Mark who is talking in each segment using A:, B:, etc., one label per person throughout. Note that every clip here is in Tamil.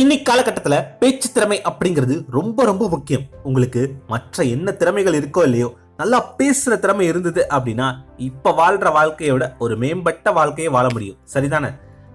A: இன்னைக்கு காலகட்டத்துல பேச்சு திறமை அப்படிங்கிறது ரொம்ப ரொம்ப முக்கியம். உங்களுக்கு மற்ற என்ன திறமைகள் இருக்கோ இல்லையோ, நல்லா பேசுற திறமை இருந்தது அப்படின்னா இப்ப வாழ்ற வாழ்க்கையோட ஒரு மேம்பட்ட வாழ்க்கையை வாழ முடியும். சரிதானே?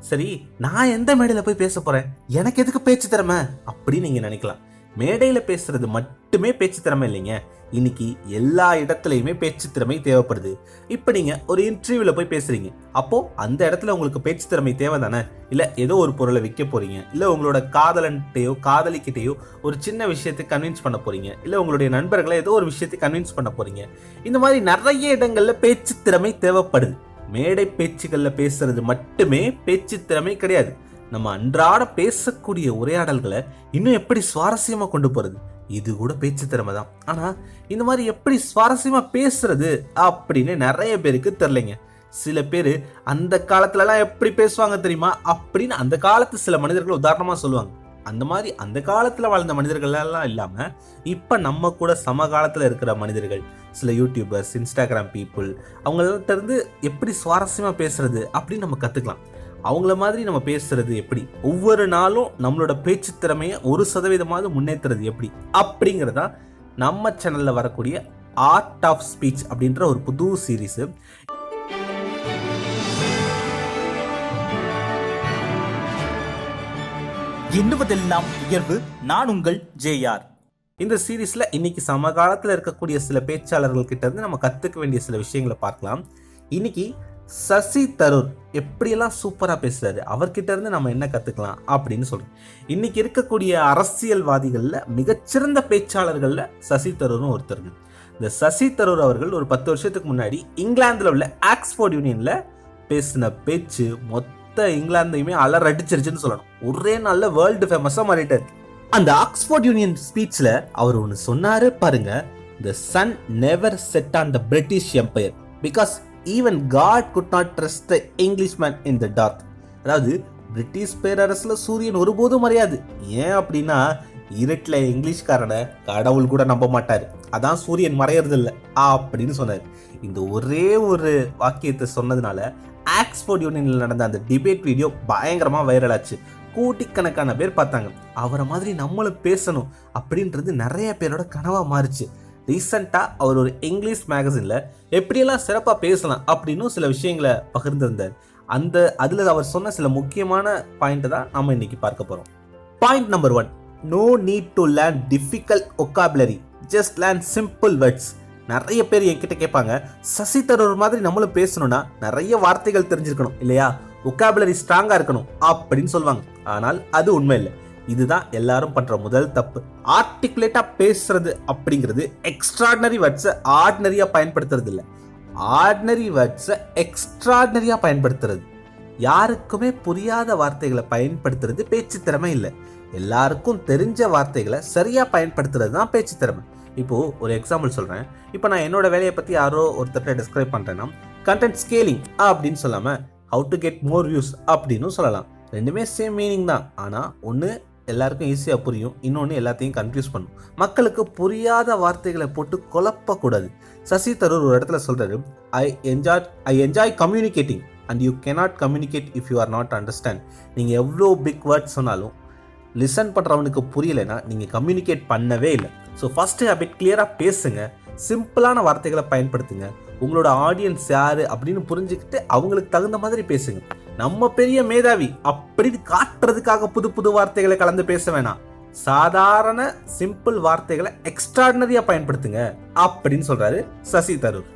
A: சரி, நான் எந்த மேடையில போய் பேச போறேன், எனக்கு எதுக்கு பேச்சு திறமை அப்படின்னு நீங்க நினைக்கலாம். மேடையில பேசுறது மட்டுமே பேச்சு திறமை இல்லைங்க. இன்னைக்கு எல்லா இடத்துலையுமே பேச்சு திறமை தேவைப்படுது. இப்போ நீங்க ஒரு இன்டர்வியூல போய் பேசுறீங்க, அப்போ அந்த இடத்துல உங்களுக்கு பேச்சு திறமை தேவை தானே? இல்ல ஏதோ ஒரு பொருளை விற்க போறீங்க, இல்ல உங்களோட காதலன்கிட்டயோ காதலிக்கிட்டேயோ ஒரு சின்ன விஷயத்தை கன்வின்ஸ் பண்ண போறீங்க, இல்ல உங்களுடைய நண்பர்களை ஏதோ ஒரு விஷயத்தை கன்வின்ஸ் பண்ண போறீங்க. இந்த மாதிரி நிறைய இடங்கள்ல பேச்சு திறமை தேவைப்படுது. மேடை பேச்சுகள்ல பேசுறது மட்டுமே பேச்சு திறமை கிடையாது. நம்ம அன்றாட பேசக்கூடிய உரையாடல்களை இன்னும் எப்படி சுவாரஸ்யமா கொண்டு போறது, இது கூட பேச்சு திறமை தான். ஆனா இந்த மாதிரி எப்படி சுவாரஸ்யமா பேசுறது அப்படின்னு நிறைய பேருக்கு தெரியலைங்க. சில பேர் அந்த காலத்துலலாம் எப்படி பேசுவாங்க தெரியுமா அப்படின்னு அந்த காலத்து சில மனிதர்கள் உதாரணமா சொல்லுவாங்க. அந்த மாதிரி அந்த காலத்துல வாழ்ந்த மனிதர்கள் எல்லாம் இல்லாம இப்ப நம்ம கூட சமகாலத்துல இருக்கிற மனிதர்கள், சில யூடியூபர்ஸ், இன்ஸ்டாகிராம் பீப்புள், அவங்கள்ட்ட இருந்து எப்படி சுவாரஸ்யமா பேசுறது அப்படின்னு நம்ம கத்துக்கலாம். அவங்கள மாதிரி நம்ம பேசுறது எப்படி, ஒவ்வொரு நாளும் நம்மளோட பேச்சு திறமையை 1% முன்னேற்றுறது எப்படி அப்படிங்கிறதா நம்ம சேனல்ல வரக்கூடிய ஆர்ட் ஆஃப் ஸ்பீச் அப்படின்ற ஒரு புது சீரீஸ். எண்ணுவதெல்லாம் உயர்வு. நான் உங்கள் ஜேஆர். இந்த சீரீஸ்ல இன்னைக்கு சமகாலத்தில் இருக்கக்கூடிய சில பேச்சாளர்கள் கிட்ட இருந்து நம்ம கத்துக்க வேண்டிய சில விஷயங்களை பார்க்கலாம். இன்னைக்கு சசி தரூர் எப்படியெல்லாம் சூப்பரா பேசுறாரு, அவர்கிட்ட இருந்து நம்ம என்ன கத்துக்கலாம் அப்படின்னு சொல்றோம். இன்னைக்கு இருக்கக்கூடிய அரசியல்வாதிகள்ல மிகச்சிறந்த பேச்சாளர்கள்ல சசி தரூரும் ஒருத்தருங்க. இந்த சசி தரூர் அவர்கள் ஒரு 10 வருஷத்துக்கு முன்னாடி இங்கிலாந்துல உள்ள ஆக்ஸ்போர்ட் யூனியன்ல பேசின பேச்சு மொத்த இங்கிலாந்தையுமே அலறடிச்சிருச்சுன்னு சொல்லணும். ஒரே நாள்ல வேர்ல்டு ஃபேமஸா மாறிட்டாரு. அந்த ஆக்ஸ்போர்ட் யூனியன் ஸ்பீச்ல அவர் ஒன்னு சொன்னாரு பாருங்க. The sun never set on the British Empire because even God could not trust the Englishman in the dark. அதாவது பிரிட்டிஷ் பேரரசுல சூரியன் ஒருபோதும் மறையாது. ஏன் அப்படின்னா இருட்டில் இங்கிலீஷ்காரனை கடவுள் கூட நம்ப மாட்டாரு, அதான் சூரியன் மறையறது இல்லை அப்படின்னு சொன்னார். இந்த ஒரே ஒரு வாக்கியத்தை சொன்னதுனால ஆக்ஸ்போர்ட் யூனியன்ல நடந்த அந்த டிபேட் வீடியோ பயங்கரமா வைரல் ஆச்சு. கோடிக்கணக்கான பேர் பார்த்தாங்க. அவரை மாதிரி நம்மளும் பேசணும் அப்படின்றது நிறைய பேரோட கனவா மாறிச்சு. ரீசெண்டா அவர் ஒரு இங்கிலீஷ் மேகசின்ல எப்படியெல்லாம் சிறப்பா பேசலாம் அப்படின்னு சில விஷயங்களை பகிர்ந்திருந்தார். அதுல அவர் சொன்ன சில முக்கியமான பாயிண்ட் தான் நாம இன்னைக்கு பார்க்க போறோம். Point number 1, no need to learn difficult vocabulary, just learn simple words. நிறைய பேர் என்கிட்ட கேட்பாங்க, சசி தரூர் மாதிரி நம்மளும் பேசணும்னா நிறைய வார்த்தைகள் தெரிஞ்சிருக்கணும் இல்லையா, ஒகாபுலரி ஸ்ட்ராங்கா இருக்கணும் அப்படின்னு சொல்லுவாங்க. ஆனால் அது உண்மை இல்லை. இதுதான் எல்லாரும் பண்ற முதல் தப்பு. ஆர்டிகுலேட்டா பேசுறது அப்படிங்கிறது எக்ஸ்ட்ராடினரி வேர்ட்ஸை ஆர்டினரியா பயன்படுத்துறது இல்லை, ஆர்டினரி வேர்ட்ஸை எக்ஸ்ட்ராடினரியா பயன்படுத்துறது. யாருக்குமே புரியாத வார்த்தைகளை பயன்படுத்துறது பேச்சு திறமை இல்லை. எல்லாருக்கும் தெரிஞ்ச வார்த்தைகளை சரியா பயன்படுத்துறது தான் பேச்சு திறமை. இப்போ ஒரு எக்ஸாம்பிள் சொல்றேன். இப்போ நான் என்னோட வேலையை பத்தி யாரோ ஒருத்தர்கிட்ட டிஸ்கிரைப் பண்றேன்னா கண்டென்ட் ஸ்கேலிங் அப்படின்னு சொல்லாம how to get more views அப்படின்னு சொல்லலாம். ரெண்டுமே சேம் மீனிங் தான். ஆனா ஒன்று எல்லாருக்கும் ஈஸியாக புரியும், இன்னொன்று எல்லாத்தையும் கன்ஃபியூஸ் பண்ணும். மக்களுக்கு புரியாத வார்த்தைகளை போட்டு குழப்பக்கூடாது. சசி தரூர் ஒரு இடத்துல சொல்றாரு, I enjoy communicating and you cannot communicate if you are not understand. நீங்கள் எவ்வளோ பிக் வேர்ட்ஸ் சொன்னாலும் லிசன் பண்ணுறவனுக்கு புரியலைன்னா நீங்கள் கம்யூனிகேட் பண்ணவே இல்லை. ஸோ ஃபர்ஸ்ட் ஹேபிட், கிளியராக பேசுங்க, சிம்பிளான வார்த்தைகளை பயன்படுத்துங்க. உங்களோட ஆடியன்ஸ் யாரு அப்படின்னு புரிஞ்சுக்கிட்டு அவங்களுக்கு தகுந்த மாதிரி பேசுங்க. நம்ம பெரிய மேதாவி அப்படின்னு காட்டுறதுக்காக புது புது வார்த்தைகளை கலந்து பேச வேணாம். சாதாரண சிம்பிள் வார்த்தைகளை எக்ஸ்ட்ராடினரியா பயன்படுத்துங்க அப்படின்னு சொல்றாரு சசி தரூர்.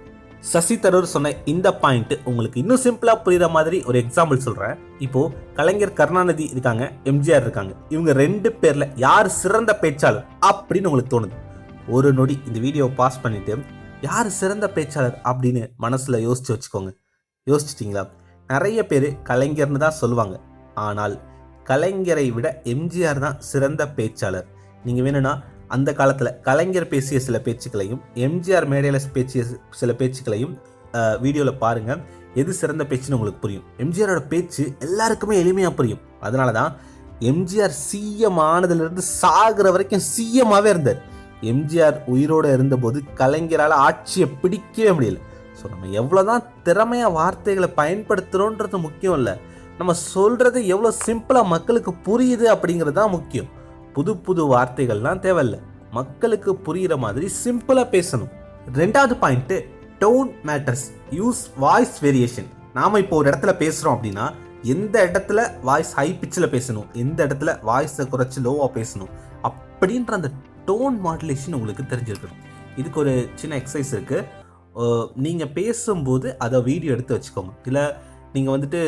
A: சசி தரூர் சொன்ன இந்த பாயிண்ட் உங்களுக்கு இன்னும் சிம்பிளா புரியுற மாதிரி ஒரு எக்ஸாம்பிள் சொல்றேன். இப்போ கலைஞர் கருணாநிதி இருக்காங்க, எம்ஜிஆர் இருக்காங்க. இவங்க 2 பேர்ல யார் சிறந்த பேச்சாளர் அப்படின்னு உங்களுக்கு தோணுது? ஒரு நொடி இந்த வீடியோவை பாஸ் பண்ணிட்டு யார் சிறந்த பேச்சாளர் அப்படின்னு மனசுல யோசிச்சு வச்சுக்கோங்க. யோசிச்சிட்டிங்களா? நிறைய பேர் கலைஞர்னு தான் சொல்லுவாங்க. ஆனால் கலைஞரை விட எம்ஜிஆர் தான் சிறந்த பேச்சாளர். நீங்கள் வேணும்னா அந்த காலத்தில் கலைஞர் பேசிய சில பேச்சுக்களையும் எம்ஜிஆர் மேடையில் பேசிய சில பேச்சுக்களையும் வீடியோவில் பாருங்கள். எது சிறந்த பேச்சுன்னு உங்களுக்கு புரியும். எம்ஜிஆரோட பேச்சு எல்லாருக்குமே எளிமையாக புரியும். அதனால தான் எம்ஜிஆர் சிஎம் ஆனதுலேருந்து சாகிற வரைக்கும் சிஎம்மாகவே இருந்தார். எம்ஜிஆர் உயிரோடு இருந்தபோது கலைஞரால் ஆட்சியை பிடிக்கவே முடியல. ஸோ நம்ம எவ்வளோதான் திறமையாக வார்த்தைகளை பயன்படுத்துகிறோன்றது முக்கியம் இல்லை, நம்ம சொல்கிறது எவ்வளோ சிம்பிளாக மக்களுக்கு புரியுது அப்படிங்கிறது தான் முக்கியம். புது புது வார்த்தைகள்லாம் தேவையில்லை, மக்களுக்கு புரிகிற மாதிரி சிம்பிளாக பேசணும். ரெண்டாவது point, tone matters. Use voice variation. நாம் இப்போ ஒரு இடத்துல பேசுகிறோம் அப்படின்னா எந்த இடத்துல வாய்ஸ் ஹை பிச்சில் பேசணும், எந்த இடத்துல வாய்ஸை குறைச்சி லோவாக பேசணும் அப்படின்ற அந்த டோன் மாடுலேஷன் உங்களுக்கு தெரிஞ்சிருக்கணும். இதுக்கு ஒரு சின்ன எக்ஸசைஸ் இருக்குது. நீங்கள் பேசும்போது அதை வீடியோ எடுத்து வச்சுக்கோங்க. இல்லை நீங்கள் வந்துட்டு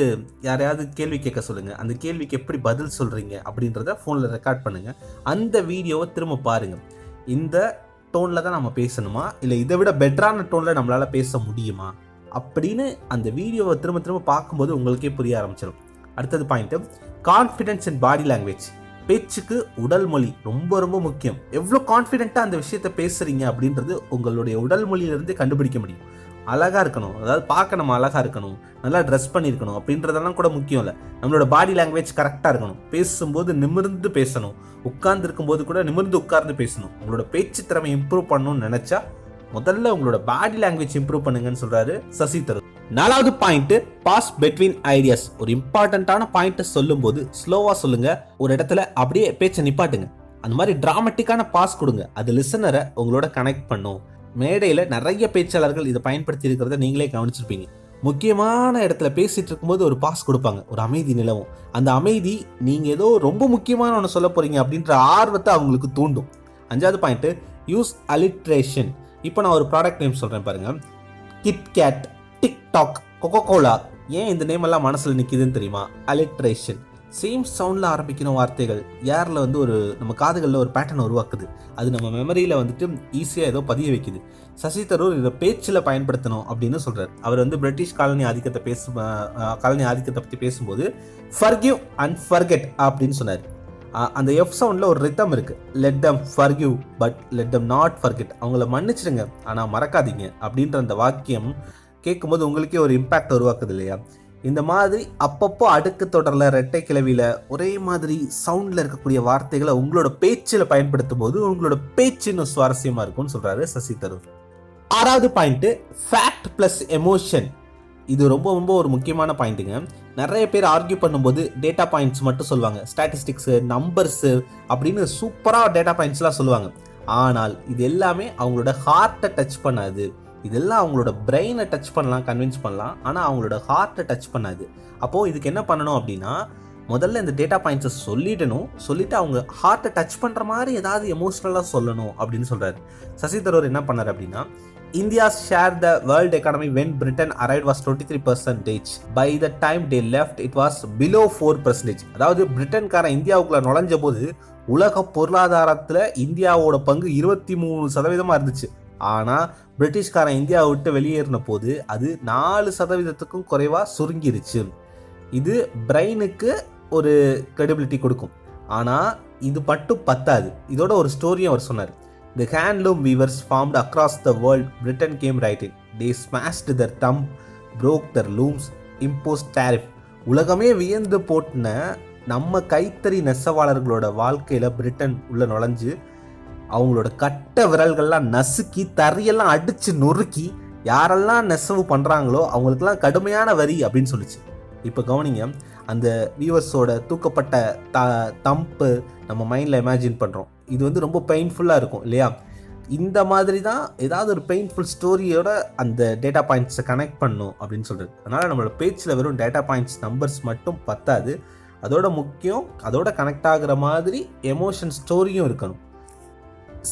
A: யாரையாவது கேள்வி கேட்க சொல்லுங்கள், அந்த கேள்விக்கு எப்படி பதில் சொல்கிறீங்க அப்படின்றத ஃபோனில் ரெக்கார்ட் பண்ணுங்கள். அந்த வீடியோவை திரும்ப பாருங்கள். இந்த டோனில் தான் நம்ம பேசணுமா, இல்லை இதை விட பெட்டரான டோனில் நம்மளால் பேச முடியுமா அப்படின்னு அந்த வீடியோவை திரும்ப திரும்ப பார்க்கும்போது உங்களுக்கே புரிய ஆரம்பிச்சிடும். அடுத்தது பாயிண்ட்டு, கான்ஃபிடென்ஸ் இன் பாடி லாங்குவேஜ். பேச்சுக்கு உடல் மொழி ரொம்ப ரொம்ப முக்கியம். எவ்வளோ கான்ஃபிடென்ட்டாக அந்த விஷயத்த பேசுகிறீங்க அப்படின்றது உங்களுடைய உடல் மொழியிலிருந்து கண்டுபிடிக்க முடியும். அழகாக இருக்கணும், அதாவது பார்க்க நம்ம அழகாக இருக்கணும், நல்லா ட்ரெஸ் பண்ணியிருக்கணும் அப்படின்றதெல்லாம் கூட முக்கியம் இல்லை. நம்மளோட பாடி லாங்குவேஜ் கரெக்டாக இருக்கணும். பேசும்போது நிமிர்ந்து பேசணும், உட்கார்ந்து இருக்கும்போது கூட நிமிர்ந்து உட்கார்ந்து பேசணும். உங்களோட பேச்சு திறமை இம்ப்ரூவ் பண்ணணும்னு நினச்சா முதல்ல உங்களோட பாடி லாங்குவேஜ் இம்ப்ரூவ் பண்ணுங்கன்னு சொல்றாரு சசி தரூர். நாலாவது பாயிண்ட், பாஸ் பிட்வீன் ஐடியாஸ். ஒரு இம்பார்ட்டன்டான பாயிண்ட்டை சொல்லும்போது ஸ்லோவா சொல்லுங்க, ஒரு இடத்துல அப்படியே பேச்சை நிப்பாட்டுங்க. அந்த மாதிரி டிராமட்டிக்கான பாஸ் கொடுங்க, அது லிசனரை உங்களோட கனெக்ட் பண்ணும். மேடையில் நிறைய பேச்சாளர்கள் இதை பயன்படுத்தி இருக்கிறத நீங்களே கவனிச்சிருப்பீங்க. முக்கியமான இடத்துல பேசிட்டு இருக்கும்போது ஒரு பாஸ் கொடுப்பாங்க, ஒரு அமைதி நிலவும். அந்த அமைதி நீங்கள் ஏதோ ரொம்ப முக்கியமான ஒன்று சொல்ல போறீங்க அப்படின்ற ஆர்வத்தை அவங்களுக்கு தூண்டும். அஞ்சாவது பாயிண்ட், யூஸ் அலிட்ரேஷன். இப்போ நான் ஒரு ப்ராடக்ட் நேம் சொல்கிறேன் பாருங்க. KitKat, TikTok, Coca Cola. ஏன் இந்த நேம் எல்லாம் மனசில் நிற்கிதுன்னு தெரியுமா? அலிட்ரேஷன். சேம் சவுண்டில் ஆரம்பிக்கிற வார்த்தைகள் ஏரில் வந்து ஒரு நம்ம காதுகளில் ஒரு பேட்டர்ன் உருவாக்குது. அது நம்ம மெமரியில் வந்துட்டு ஈஸியாக ஏதோ பதிய வைக்குது. சசி தரூர் இதை பேச்சில் பயன்படுத்தணும் அப்படின்னு சொல்கிறார். அவர் வந்து பிரிட்டிஷ் காலனி ஆதிக்கத்தை பற்றி பேசும்போது ஃபர்கிவ் அண்ட் ஃபர்கெட் அப்படின்னு சொன்னார். அந்த எஃப் சவுண்டில் ஒரு ரித்தம் இருக்குது. Let them forgive but let them not forget. அவங்கள மன்னிச்சிடுங்க ஆனால் மறக்காதீங்க அப்படின்ற அந்த வாக்கியம் கேட்கும்போது உங்களுக்கே ஒரு இம்பேக்ட் உருவாக்குது இல்லையா? இந்த மாதிரி அப்பப்போ அடுக்கு தொடரில், ரெட்டை கிளவியில் ஒரே மாதிரி சவுண்டில் இருக்கக்கூடிய வார்த்தைகளை உங்களோட பேச்சில் பயன்படுத்தும் போது உங்களோட பேச்சு இன்னும் சுவாரஸ்யமாக இருக்கும்னு சொல்கிறாரு சசி தரூர். ஆறாவது பாயிண்ட்டு, ஃபேக்ட் ப்ளஸ் எமோஷன். இது ரொம்ப ரொம்ப ஒரு முக்கியமான பாயிண்ட்டுங்க. நிறைய பேர் ஆர்கியூ பண்ணும்போது டேட்டா பாயிண்ட்ஸ் மட்டும் சொல்லுவாங்க, ஸ்டாட்டிஸ்டிக்ஸு, நம்பர்ஸு அப்படின்னு சூப்பராக டேட்டா பாயிண்ட்ஸ்லாம் சொல்லுவாங்க. ஆனால் இது எல்லாமே அவங்களோட ஹார்ட்டை டச் பண்ணாது. இதெல்லாம் அவங்களோட பிரெயினை டச் பண்ணலாம், கன்வின்ஸ் பண்ணலாம், ஆனால் அவங்களோட ஹார்ட்டை டச் பண்ணாது. அப்போது இதுக்கு என்ன பண்ணணும் அப்படின்னா, முதல்ல இந்த டேட்டா பாயிண்ட்ஸை சொல்லிட்டு அவங்க ஹார்ட்டை டச் பண்ணுற மாதிரி ஏதாவது எமோஷ்னலாக சொல்லணும் அப்படின்னு சொல்கிறாரு. சசி தரூர் என்ன பண்ணார் அப்படின்னா, India's share the world economy when Britain arrived was 23%. By the time they left, it was below 4%. அதாவது பிரிட்டன்காரன் இந்தியாவுக்குள்ள நுழைஞ்ச போது உலக பொருளாதாரத்தில் இந்தியாவோட பங்கு 23% இருந்துச்சு. ஆனால் பிரிட்டிஷ்காரன் இந்தியாவை விட்டு வெளியேறின போது அது 4%க்கும் குறைவாக சுருங்கிருச்சு. இது பிரெயினுக்கு ஒரு கிரெடிபிலிட்டி கொடுக்கும். ஆனால் இது மட்டும் பத்தாது. இதோட ஒரு ஸ்டோரியும் அவர் சொன்னார். The handloom weavers formed across the world. Britain came right in. They smashed their thumb, broke their looms, imposed tariff. உலகமே வியந்து போட்டின நம்ம கைத்தறி நெசவாளர்களோட வாழ்க்கையில் பிரிட்டன் உள்ள நுழைஞ்சு அவங்களோட கட்ட விரல்கள்லாம் நசுக்கி தறியெல்லாம் அடித்து நொறுக்கி யாரெல்லாம் நெசவு பண்ணுறாங்களோ அவங்களுக்கெல்லாம் கடுமையான வரி அப்படின்னு சொல்லிச்சு. இப்போ கவனிங்க, அந்த வியூவர்ஸோட தூக்கப்பட்ட தம்பு நம்ம மைண்டில் இமேஜின் பண்ணுறோம். இது வந்து ரொம்ப பெயின்ஃபுல்லாக இருக்கும் இல்லையா? இந்த மாதிரி தான் ஏதாவது ஒரு பெயின்ஃபுல் ஸ்டோரியோட அந்த டேட்டா பாயிண்ட்ஸை கனெக்ட் பண்ணணும் அப்படின்னு சொல்கிறது. அதனால் நம்மளோட பேச்சில் வெறும் டேட்டா பாயிண்ட்ஸ், நம்பர்ஸ் மட்டும் பத்தாது. அதோட முக்கியம், அதோட கனெக்ட் ஆகிற மாதிரி எமோஷன் ஸ்டோரியும் இருக்கணும்.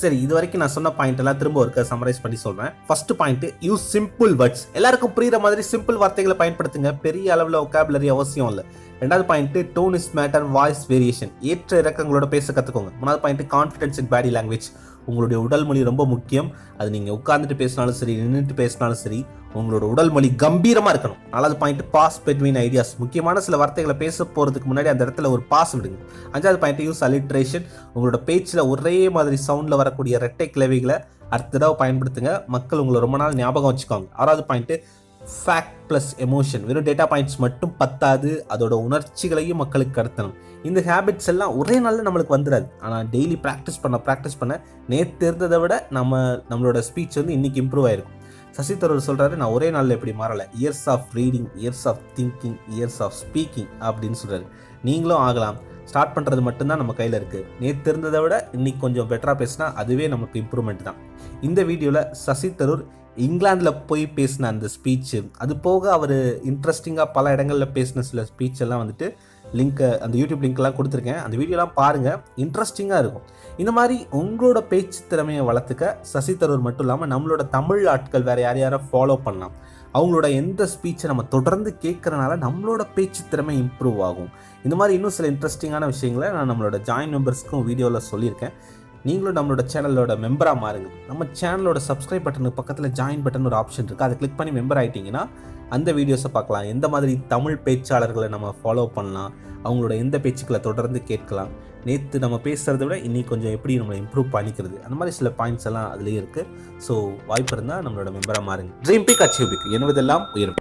A: சரி, இது வரைக்கும் நான் சொன்ன பாயிண்ட் எல்லாம் திரும்ப ஒருக்க சம்மரைஸ் பண்ணி சொல்றேன். First point, use simple words. எல்லாருக்கும் புரியுற மாதிரி சிம்பிள் வார்த்தைகளை பயன்படுத்துங்க, பெரிய அளவில் ஒகாபுலரி அவசியம் இல்லை. ரெண்டாவது point, tone is matter, voice variation. ஏற்ற இறக்கங்களோட பேச கற்றுக்கோங்க. மூணாவது point, confidence in body language. உங்களுடைய உடல் மொழி ரொம்ப முக்கியம். அது நீங்கள் உட்கார்ந்துட்டு பேசினாலும் சரி, நின்றுட்டு பேசினாலும் சரி, உங்களோட உடல் மொழி கம்பீரமாக இருக்கணும். நாலாவது பாயிண்ட், பாஸ் பிட்வீன் ஐடியாஸ். முக்கியமான சில வார்த்தைகளை பேச போகிறதுக்கு முன்னாடி அந்த இடத்துல ஒரு பாஸ் விடுங்க. அஞ்சாவது பாயிண்ட், யூஸ் அலிட்ரேஷன். உங்களோட பேச்சில் ஒரே மாதிரி சவுண்டில் வரக்கூடிய ரெட்டை கிளவிகளை அடுத்த தடவை பயன்படுத்துங்க. மக்கள் உங்களை ரொம்ப நாள் ஞாபகம் வச்சுக்கோங்க. ஆறாவது பாயிண்ட், ஃபேக்ட் ப்ளஸ் எமோஷன். வெறும் டேட்டா பாயிண்ட்ஸ் மட்டும் பத்தாது, அதோட உணர்ச்சிகளையும் மக்களுக்கு கடத்தணும். இந்த ஹேபிட்ஸ் எல்லாம் ஒரே நாளில் நம்மளுக்கு வந்துடாது. ஆனால் டெய்லி ப்ராக்டிஸ் பண்ண நேற்று இருந்ததை விட நம்மளோட ஸ்பீச் வந்து இன்றைக்கி இம்ப்ரூவ் ஆகிருக்கும். சசி தரூர் சொல்கிறாரு, நான் ஒரே நாளில் எப்படி மாறலை, years of reading, years of thinking, years of speaking அப்படின்னு சொல்கிறாரு. நீங்களும் ஆகலாம். ஸ்டார்ட் பண்ணுறது மட்டும்தான் நம்ம கையில் இருக்குது. நேற்று இருந்ததை விட இன்றைக்கி கொஞ்சம் பெட்டராக பேசினா அதுவே நமக்கு இம்ப்ரூவ்மெண்ட் தான். இந்த வீடியோவில் சசி தரூர் இங்கிலாந்தில் போய் பேசின அந்த ஸ்பீச்சு, அது போக அவர் இன்ட்ரெஸ்டிங்காக பல இடங்களில் பேசின சில ஸ்பீச் எல்லாம் வந்துட்டு லிங்க்கை, அந்த யூடியூப் லிங்க்லாம் கொடுத்துருக்கேன். அந்த வீடியோலாம் பாருங்கள், இன்ட்ரெஸ்டிங்காக இருக்கும். இந்த மாதிரி உங்களோட பேச்சு திறமையை வளர்த்துக்க சசி தரூர் மட்டும் இல்லாமல் நம்மளோட தமிழ் ஆட்கள் வேறு யாரை ஃபாலோ பண்ணலாம். அவங்களோட எந்த ஸ்பீச்சை நம்ம தொடர்ந்து கேட்குறனால நம்மளோட பேச்சு திறமை இம்ப்ரூவ் ஆகும். இந்த மாதிரி இன்னும் சில இன்ட்ரெஸ்டிங்கான விஷயங்களை நான் நம்மளோட ஜாயின் மெம்பர்ஸ்க்கும் வீடியோவில் சொல்லியிருக்கேன். நீங்களும் நம்மளோட சேனலோட மெம்பராக மாறுங்க. நம்ம சேனலோட சப்ஸ்கிரைப் பட்டனுக்கு பக்கத்தில் ஜாயின் பட்டன் ஒரு ஆப்ஷன் இருக்குது. அதை கிளிக் பண்ணி மெம்பர் ஆகிட்டிங்கன்னா அந்த வீடியோஸை பார்க்கலாம். எந்த மாதிரி தமிழ் பேச்சாளர்களை நம்ம ஃபாலோ பண்ணலாம், அவங்களோட எந்த பேச்சுக்களை தொடர்ந்து கேட்கலாம், நேற்று நம்ம பேசுகிறத விட இன்னைக்கு கொஞ்சம் எப்படி நம்ம இம்ப்ரூவ் பண்ணிக்கிறது, அந்த மாதிரி சில பாயிண்ட்ஸ் எல்லாம் அதுலேயே இருக்குது. ஸோ வாய்ப்பு இருந்தால் நம்மளோட மெம்பராக மாறுங்க. ட்ரீம் பிக் அச்சீவ் பிக், என்பதெல்லாம் உயரும்.